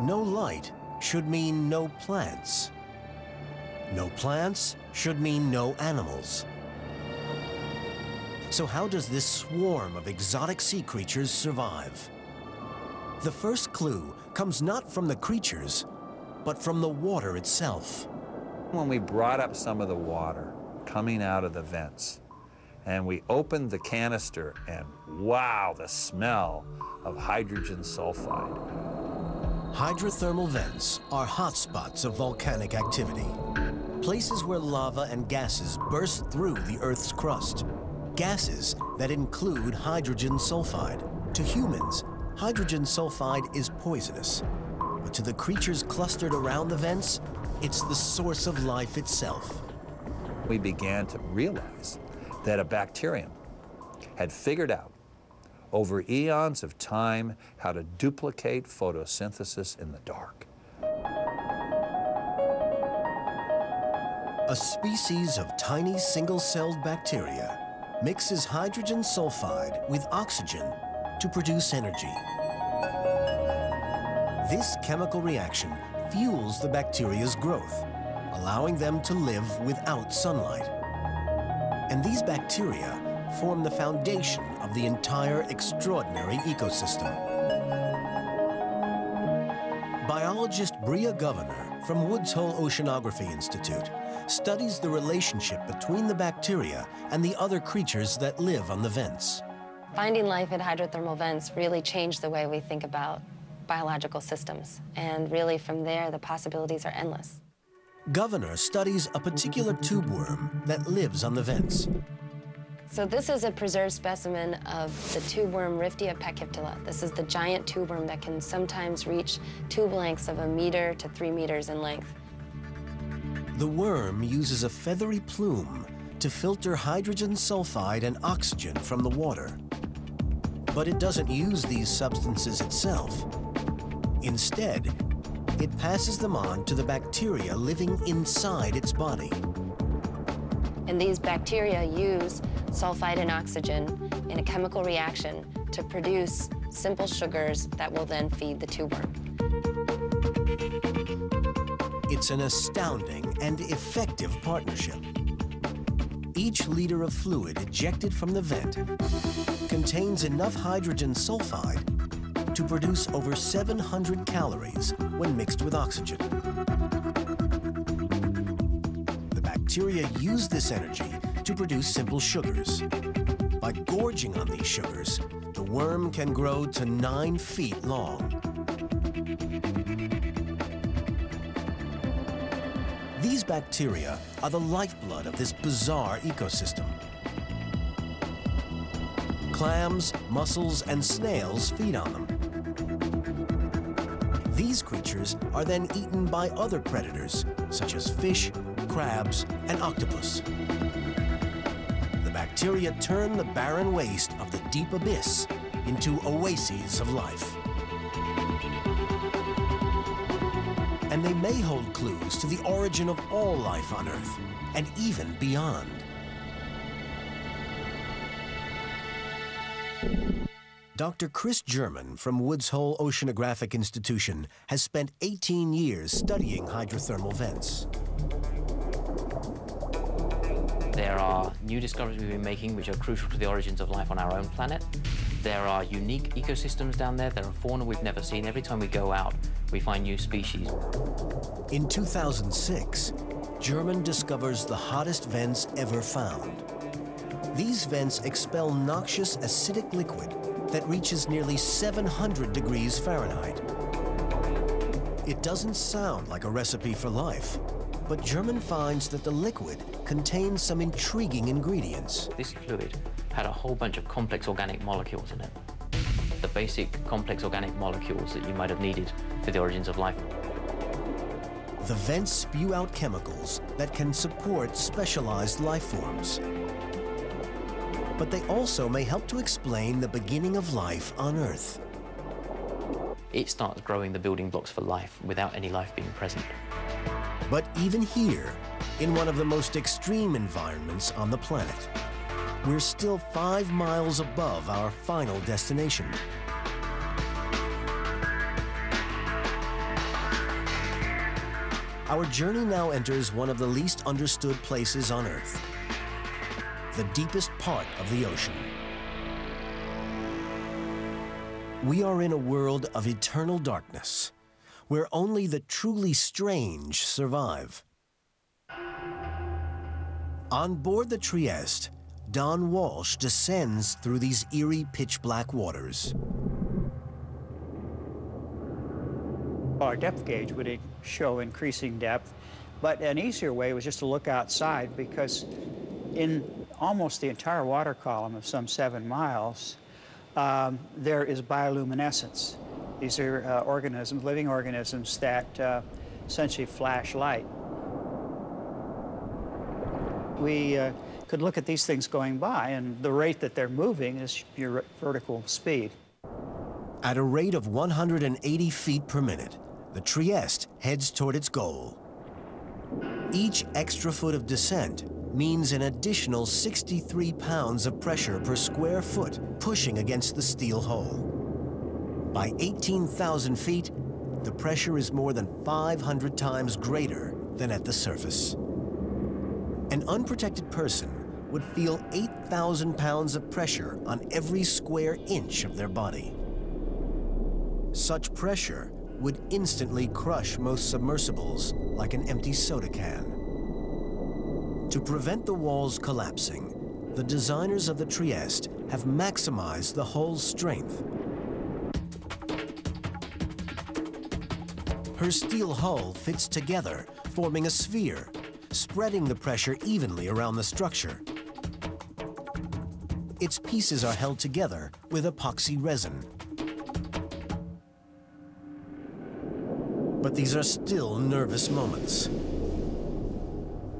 No light should mean no plants. No plants should mean no animals. So how does this swarm of exotic sea creatures survive? The first clue comes not from the creatures, but from the water itself. When we brought up some of the water coming out of the vents, and we opened the canister, and wow, the smell of hydrogen sulfide. Hydrothermal vents are hotspots of volcanic activity, places where lava and gases burst through the Earth's crust. Gases that include hydrogen sulfide. To humans, hydrogen sulfide is poisonous, but to the creatures clustered around the vents, it's the source of life itself. We began to realize that a bacterium had figured out over eons of time how to duplicate photosynthesis in the dark. A species of tiny single-celled bacteria mixes hydrogen sulfide with oxygen to produce energy. This chemical reaction fuels the bacteria's growth, allowing them to live without sunlight. And these bacteria form the foundation of the entire extraordinary ecosystem. Biologist Bria Governor from Woods Hole Oceanography Institute studies the relationship between the bacteria and the other creatures that live on the vents. Finding life at hydrothermal vents really changed the way we think about biological systems. And really from there, the possibilities are endless. Governor studies a particular tube worm that lives on the vents. So this is a preserved specimen of the tube worm Riftia pachyptila. This is the giant tube worm that can sometimes reach tube lengths of 1 meter to 3 meters in length. The worm uses a feathery plume to filter hydrogen sulfide and oxygen from the water. But it doesn't use these substances itself. Instead, it passes them on to the bacteria living inside its body. And these bacteria use sulfide and oxygen in a chemical reaction to produce simple sugars that will then feed the tube worm. It's an astounding and effective partnership. Each liter of fluid ejected from the vent contains enough hydrogen sulfide to produce over 700 calories when mixed with oxygen. The bacteria use this energy to produce simple sugars. By gorging on these sugars, the worm can grow to 9 feet long. These bacteria are the lifeblood of this bizarre ecosystem. Clams, mussels, and snails feed on them. These creatures are then eaten by other predators, such as fish, crabs, and octopus. The bacteria turn the barren waste of the deep abyss into oases of life. And they may hold clues to the origin of all life on Earth, and even beyond. Dr. Chris German from Woods Hole Oceanographic Institution has spent 18 years studying hydrothermal vents. There are new discoveries we've been making which are crucial to the origins of life on our own planet. There are unique ecosystems down there. There are fauna we've never seen. Every time we go out, we find new species. In 2006, German discovers the hottest vents ever found. These vents expel noxious acidic liquid that reaches nearly 700 degrees Fahrenheit. It doesn't sound like a recipe for life, but German finds that the liquid contains some intriguing ingredients. This fluid had a whole bunch of complex organic molecules in it. The basic complex organic molecules that you might have needed for the origins of life. The vents spew out chemicals that can support specialized life forms. But they also may help to explain the beginning of life on Earth. It starts growing the building blocks for life without any life being present. But even here, in one of the most extreme environments on the planet, we're still 5 miles above our final destination. our journey now enters one of the least understood places on Earth, the deepest part of the ocean. We are in a world of eternal darkness, where only the truly strange survive. On board the Trieste, Don Walsh descends through these eerie pitch-black waters. Our depth gauge would show increasing depth, but an easier way was just to look outside, because in almost the entire water column of some 7 miles, there is bioluminescence. These are organisms, living organisms that essentially flash light. We could look at these things going by, and the rate that they're moving is your vertical speed. At a rate of 180 feet per minute, the Trieste heads toward its goal. Each extra foot of descent means an additional 63 pounds of pressure per square foot pushing against the steel hull. By 18,000 feet, the pressure is more than 500 times greater than at the surface. An unprotected person would feel 8,000 pounds of pressure on every square inch of their body. Such pressure would instantly crush most submersibles like an empty soda can. To prevent the walls collapsing, the designers of the Trieste have maximized the hull's strength. Her steel hull fits together, forming a sphere, spreading the pressure evenly around the structure. Its pieces are held together with epoxy resin. But these are still nervous moments.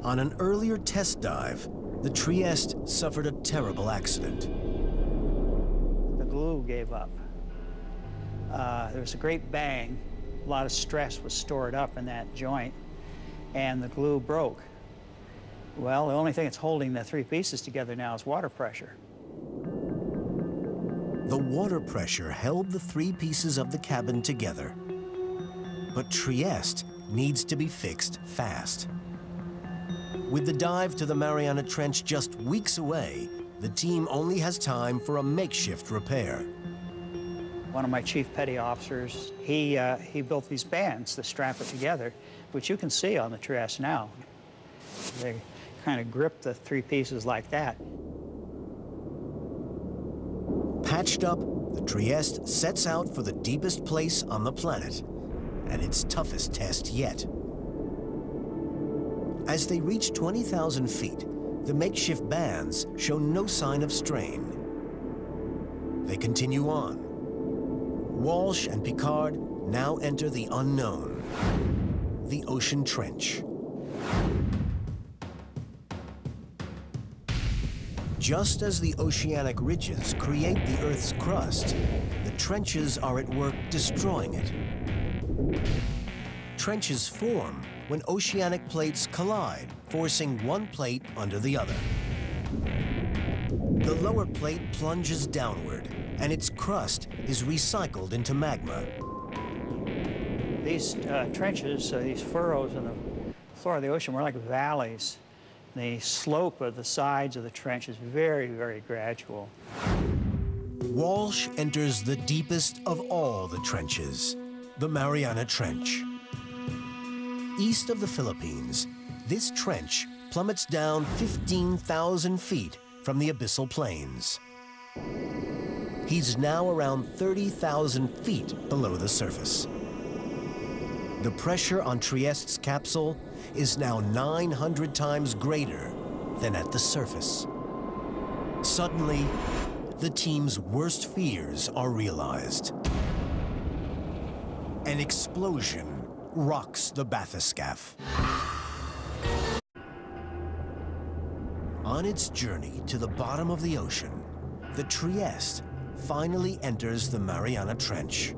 On an earlier test dive, the Trieste suffered a terrible accident. The glue gave up. There was a great bang. A lot of stress was stored up in that joint, and the glue broke. Well, the only thing that's holding the 3 pieces together now is water pressure. The water pressure held the 3 pieces of the cabin together. But Trieste needs to be fixed fast. With the dive to the Mariana Trench just weeks away, the team only has time for a makeshift repair. One of my chief petty officers, he built these bands that strap it together, which you can see on the Trieste now. They kind of grip the 3 pieces like that. Patched up, the Trieste sets out for the deepest place on the planet, and its toughest test yet. As they reach 20,000 feet, the makeshift bands show no sign of strain. They continue on. Walsh and Piccard now enter the unknown, the ocean trench. Just as the oceanic ridges create the Earth's crust, the trenches are at work destroying it. Trenches form when oceanic plates collide, forcing one plate under the other. The lower plate plunges downward, and its crust is recycled into magma. These trenches, these furrows in the floor of the ocean were like valleys. The slope of the sides of the trench is very, very gradual. Walsh enters the deepest of all the trenches, the Mariana Trench. East of the Philippines, this trench plummets down 15,000 feet from the abyssal plains. He's now around 30,000 feet below the surface. The pressure on Trieste's capsule is now 900 times greater than at the surface. Suddenly, the team's worst fears are realized. An explosion rocks the bathyscaphe. On its journey to the bottom of the ocean, the Trieste finally enters the Mariana Trench.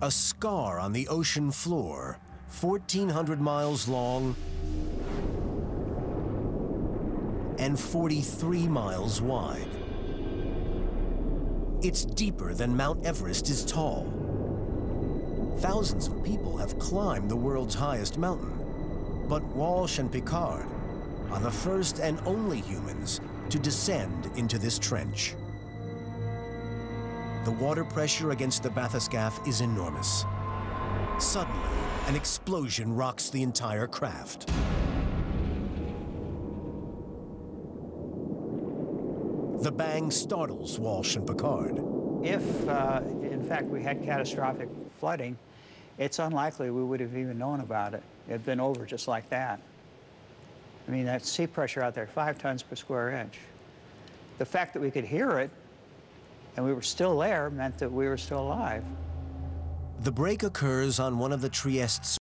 A scar on the ocean floor, 1,400 miles long and 43 miles wide. It's deeper than Mount Everest is tall. Thousands of people have climbed the world's highest mountain, but Walsh and Piccard are the first and only humans to descend into this trench. The water pressure against the bathyscaphe is enormous. Suddenly, an explosion rocks the entire craft. The bang startles Walsh and Piccard. If, in fact, we had catastrophic flooding, it's unlikely we would have even known about it. It had been over just like that. I mean, that sea pressure out there, 5 tons per square inch. The fact that we could hear it and we were still there meant that we were still alive. The break occurs on one of the Trieste's